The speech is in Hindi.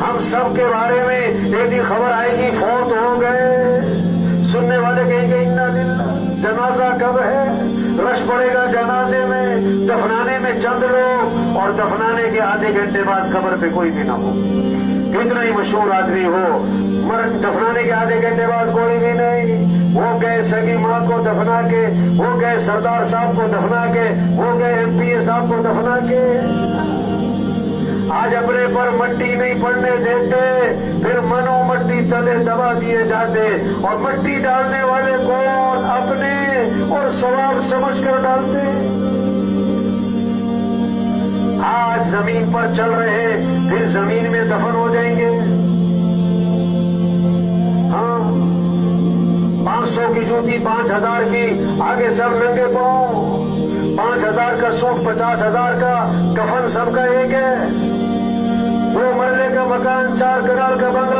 हम सब के बारे में एक ही खबर आएगी, फौत हो गए। सुनने वाले कहेंगे इन्ना लिल्लाह। जनाजा कब है? रश पड़ेगा जनाजे में, दफनाने में चंद लोग, और दफनाने के आधे घंटे बाद कब्र पे कोई भी ना हो। कितना ही मशहूर आदमी हो, मर दफनाने के आधे घंटे बाद कोई भी नहीं। वो गए सगी माँ को दफना के, वो गए सरदार साहब को दफना के, वो गए एमपीए साहब को दफना के। आज अपने पर मट्टी नहीं पड़ने देते, फिर मनो मट्टी तले दबा दिए जाते, और मट्टी डालने वाले कौन? अपने, और सवाल समझ कर डालते। आज जमीन पर चल रहे, फिर जमीन में दफन हो जाएंगे। हाँ, 500 की जूती 5000 की, आगे सब नंगे पांव। 5000 का सूट, 50,000 का कफन, सबका एक है। 2 मरले का मकान, 4 कनाल का बंगला,